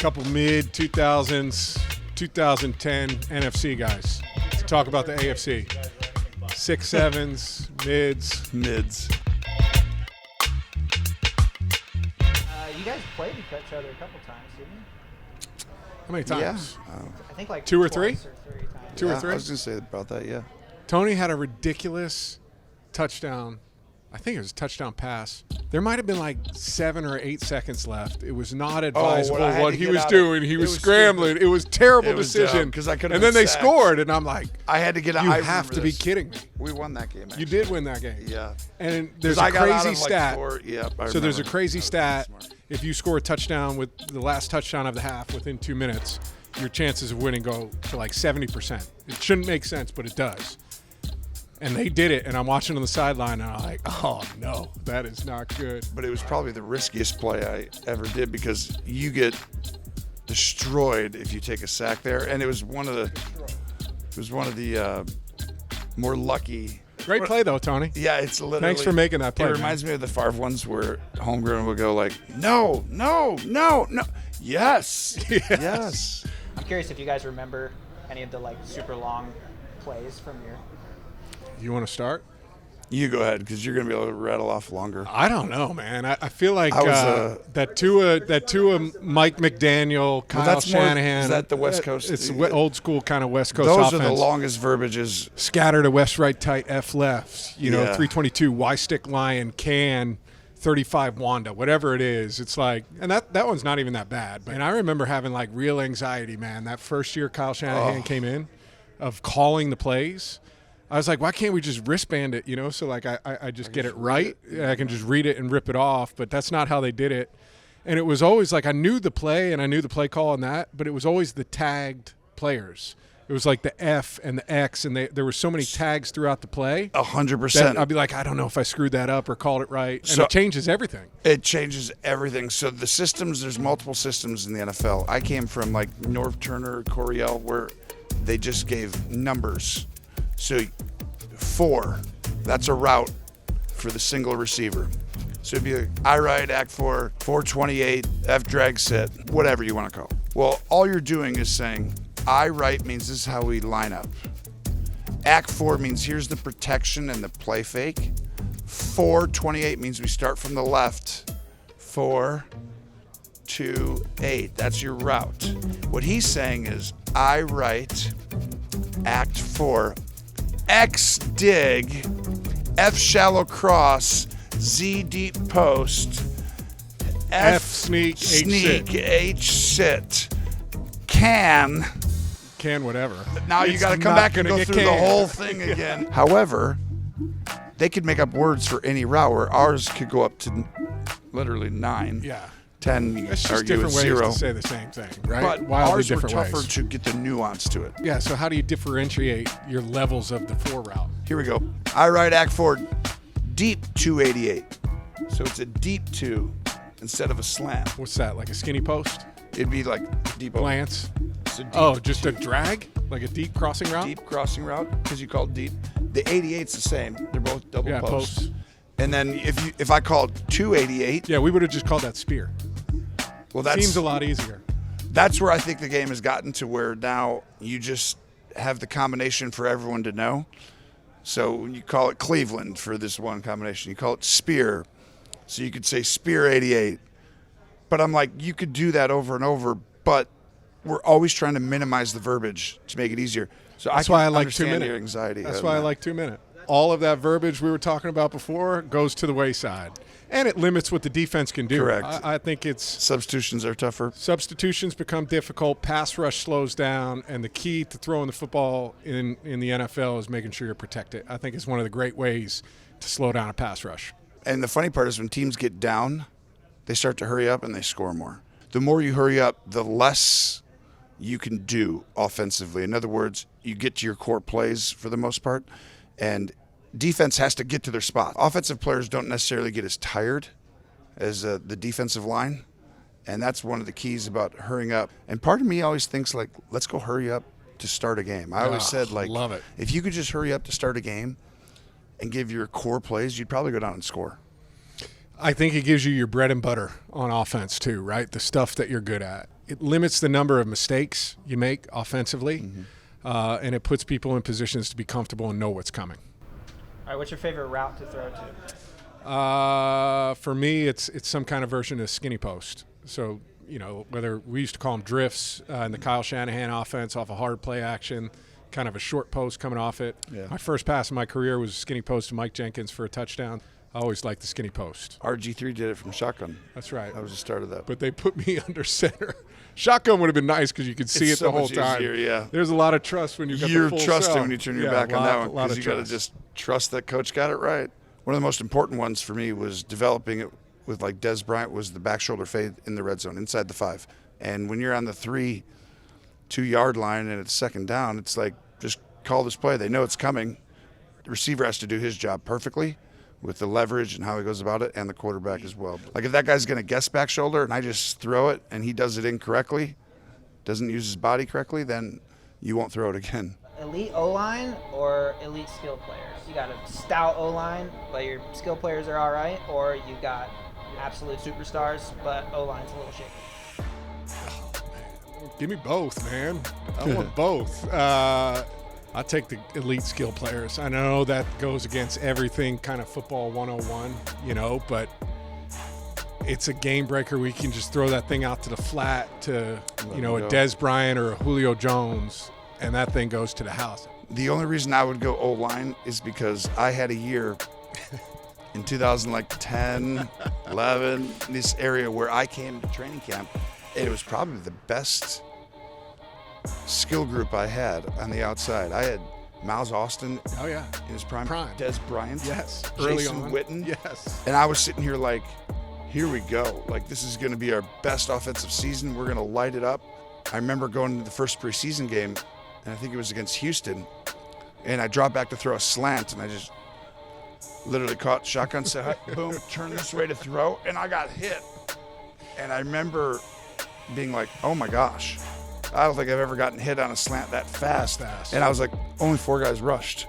couple mid-2000s, 2010 NFC guys to talk about the AFC. 6'7s, mids. You guys played each other a couple times, didn't you? How many times? Yeah. I think like Two or three? twice or 3 times. Two or three? I was going to say about that, yeah. Tony had a ridiculous touchdown. I think it was a touchdown pass. There might have been like 7 or 8 seconds left. It was not advisable what he was doing. He was scrambling. It was a terrible decision. Because I could've and then been they sacked. scored, and I'm like, I had to get out. you have to be kidding me. We won that game, actually. You did win that game. Yeah. And there's I a got out crazy of, like, stat. 4. Yep, I So there's a remember. crazy I was stat. smart. If you score a touchdown with the last touchdown of the half within 2 minutes, your chances of winning go to like 70%. It shouldn't make sense, but it does. And they did it, and I'm watching on the sideline, and I'm like, oh, no, that is not good. But it was probably the riskiest play I ever did because you get destroyed if you take a sack there. And it was one of the more lucky. Great play, though, Tony. Yeah, it's literally. Thanks for making that play. It reminds me of the Favre ones where homegrown would go like, no, yes. I'm curious if you guys remember any of the like super long plays from your. You want to start? You go ahead because you're going to be able to rattle off longer. I don't know, man. I feel like I was, that Tua Mike McDaniel, Kyle Shanahan. Is that the West Coast? It's old school kind of West Coast Those offense. are the longest verbiages. Scattered a West right tight F left. You know, Yeah. 322 Y stick lion can 35 Wanda, whatever it is. It's like, and that one's not even that bad. And I remember having like real anxiety, man. That first year Kyle Shanahan came in, of calling the plays. I was like, why can't we just wristband it, you know? So, like, I just get it right. I can just read it and rip it off, but that's not how they did it. And it was always like I knew the play and I knew the play call and that, but it was always the tagged players. It was like the F and the X, and there were so many tags throughout the play. 100%. I'd be like, I don't know if I screwed that up or called it right. And So- it changes everything. It changes everything. So the systems, there's multiple systems in the NFL. I came from like North Turner, Coryell, where they just gave numbers. So 4, that's a route for the single receiver. So it'd be like, I ride act 4, 428, F drag sit, whatever you want to call it. Well, all you're doing is saying, I right means this is how we line up. Act 4 means here's the protection and the play fake. 428 means we start from the left. 4, 2, 8. That's your route. What he's saying is, I right, act 4, X dig, F shallow cross, Z deep post, F sneak, H sit, can whatever. Now you It's got to come not back and gonna go get through the canned. whole thing again. However, they could make up words for any route where ours could go up to literally 9. Yeah. 10, you That's just argue different with ways 0. to say the same thing, right? But Wildly ours were different tougher ways. to get the nuance to it. Yeah, so how do you differentiate your levels of the 4 route? Here we go. I ride act 4, deep 288. So it's a deep 2 instead of a slam. What's that, like a skinny post? It'd be like deep Glance? It's a deep, Oh, just a drag? Like a deep crossing route? deep crossing route because you call it deep. The 88's the same. They're both double Yeah, posts. posts. And then if I called 288, Yeah, we would have just called that spear. well, that's Seems a lot easier. That's where I think the game has gotten to where now you just have the combination for everyone to know. So you call it Cleveland for this one combination. You call it spear. So you could say spear 88. But I'm like, you could do that over and over, but we're always trying to minimize the verbiage to make it easier. So That's I why I can like understand 2 minute. your anxiety. That's on why I that. like 2 minute. All of that verbiage we were talking about before goes to the wayside. And it limits what the defense can do. Correct. I think it's Substitutions are tougher. substitutions become difficult, pass rush slows down, and the key to throwing the football in the NFL is making sure you're protected. I think it's one of the great ways to slow down a pass rush. And the funny part is when teams get down, they start to hurry up and they score more. The more you hurry up, the less you can do offensively. In other words, you get to your core plays for the most part, and defense has to get to their spot. Offensive players don't necessarily get as tired as the defensive line, and that's one of the keys about hurrying up. And part of me always thinks, like, let's go hurry up to start a game. I always said, like, love it. if you could just hurry up to start a game and give your core plays, you'd probably go down and score. I think it gives you your bread and butter on offense too, right? The stuff that you're good at. It limits the number of mistakes you make offensively, and it puts people in positions to be comfortable and know what's coming. All right, what's your favorite route to throw to? For me, it's some kind of version of skinny post. So, whether we used to call them drifts in the Kyle Shanahan offense off a hard play action, kind of a short post coming off it. Yeah. My first pass in my career was a skinny post to Mike Jenkins for a touchdown. I always liked the skinny post. RG3 did it from shotgun. That's right. That was the start of that. But they put me under center. Shotgun would have been nice because you could see It's it so the whole much time. easier, yeah. There's a lot of trust when you've got You're the full trusting cell. when you turn your Yeah, back on that one lot because of you got to trust. just trust that coach got it right. One of the most important ones for me was developing it with like Des Bryant was the back shoulder fade in the red zone inside the 5. And when you're on the 2-yard line and it's second down, it's like just call this play. They know it's coming. The receiver has to do his job perfectly with the leverage and how he goes about it, and the quarterback as well. Like if that guy's going to guess back shoulder and I just throw it and he does it incorrectly, doesn't use his body correctly, then you won't throw it again. Elite O-line or elite skill players? You got a stout O-line, but your skill players are all right, or you got absolute superstars, but O-line's a little shaky? Give me both, man. I want both. I take the elite skill players. I know that goes against everything kind of football 101, but it's a game breaker where you can just throw that thing out to the flat to, a Des Bryant or a Julio Jones, and that thing goes to the house. The only reason I would go O-line is because I had a year in 2010, 11, this area where I came to training camp, and it was probably the best skill group I had on the outside. I had Miles Austin Oh, yeah. in his prime. Prime. Des Bryant. Yes. Jason Early on. Witten. Yes. And I was sitting here like, here we go. Like, this is going to be our best offensive season. We're going to light it up. I remember going to the first preseason game, and I think it was against Houston, and I dropped back to throw a slant, and I just literally caught shotgun, said, hi, boom, turned this way to throw, and I got hit. And I remember being like, oh my gosh, I don't think I've ever gotten hit on a slant that fast. And I was like, only 4 guys rushed.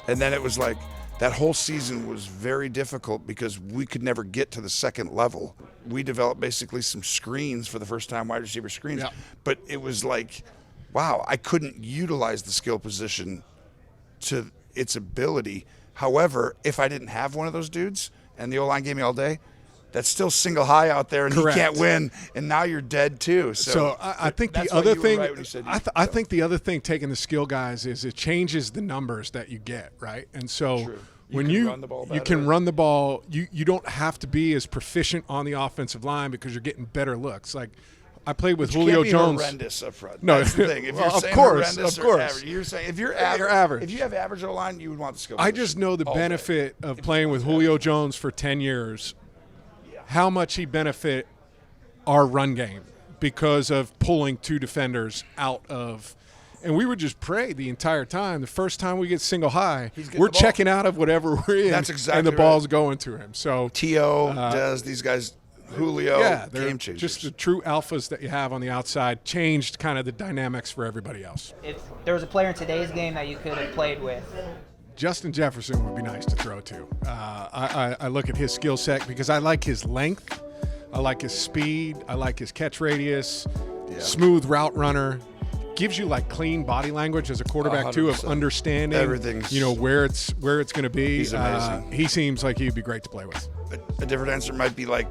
And then it was like, that whole season was very difficult because we could never get to the second level. We developed basically some screens for the first time, wide receiver screens. Yeah. But it was like, wow, I couldn't utilize the skill position to its ability. However, if I didn't have one of those dudes and the O-line gave me all day, that's still single high out there and Correct. he can't win, and now you're dead too. So I think the that's why other you were thing, right when you said I think the other thing taking the skill guys is it changes the numbers that you get, right? And so True. when can you run the ball you better. can run the ball, you don't have to be as proficient on the offensive line because you're getting better looks. Like I played with You Julio can't be Jones. horrendous up front. No, That's the thing. If you're well, of saying course, horrendous of or course. average, you're saying if you're average. if you have average O-line, you would want the skill I position just know the all day. benefit of playing with Julio Jones for 10 years, how much he benefit our run game because of pulling 2 defenders out of – and we would just pray the entire time. The first time we get single high, getting we're the ball. checking out of whatever we're in, That's exactly and the right. ball's going to him. So T.O., Dez, these guys, Julio, yeah, they're game changers. just the true alphas that you have on the outside changed kind of the dynamics for everybody else. If there was a player in today's game that you could have played with, Justin Jefferson would be nice to throw to. I look at his skill set because I like his length, I like his speed, I like his catch radius, smooth route runner. Gives you like clean body language as a quarterback too, of 100%. understanding Everything's- where it's going to be. He's amazing. He seems like he'd be great to play with. A different answer might be like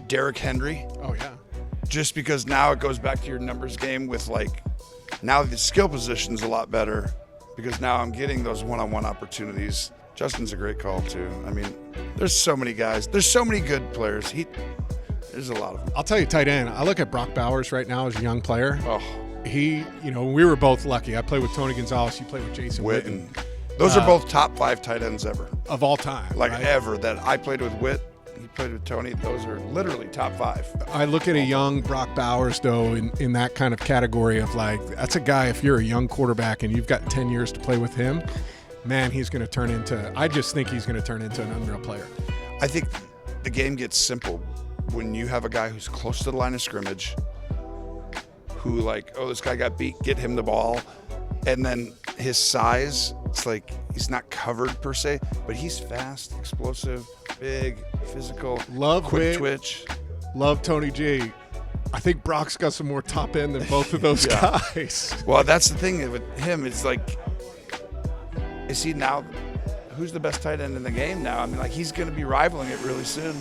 Derrick Henry, Oh yeah, just because now it goes back to your numbers game with like now the skill position's a lot better because now I'm getting those one-on-one opportunities. Justin's a great call too. I mean, there's so many guys. There's so many good players. There's a lot of them. I'll tell you, tight end. I look at Brock Bowers right now as a young player. Oh, He, we were both lucky. I played with Tony Gonzalez. You played with Jason Witten. those are both top 5 tight ends ever. Of all time. Like right? ever that I played with Witt, he played with Tony. Those are literally top 5. I look at a young Brock Bowers, though, in that kind of category of like, that's a guy, if you're a young quarterback and you've got 10 years to play with him, man, I just think he's going to turn into an unreal player. I think the game gets simple when you have a guy who's close to the line of scrimmage, who like, oh, this guy got beat, get him the ball. And then his size, it's like he's not covered per se, but he's fast, explosive, Big, physical, Love quick Vic. twitch. Love Tony G. I think Brock's got some more top end than both of those guys. Well, that's the thing with him. It's like, is he now? Who's the best tight end in the game now? I mean, like, he's going to be rivaling it really soon.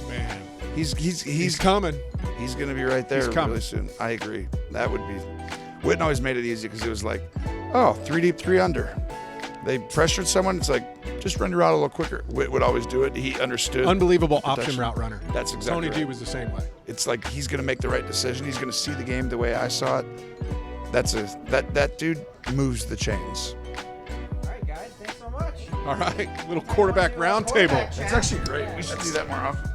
Man, He's coming. He's going to be right there really soon. I agree. That would be. Witten always made it easy because it was like, oh, 3 deep, 3 under. They pressured someone. It's like, just run your route a little quicker. Witt would always do it. He understood. Unbelievable option route runner. That's exactly Tony G right. was the same way. It's like he's going to make the right decision. He's going to see the game the way I saw it. That dude moves the chains. All right, guys. Thanks so much. All right, little quarterback roundtable. It's actually great. We should do that more often.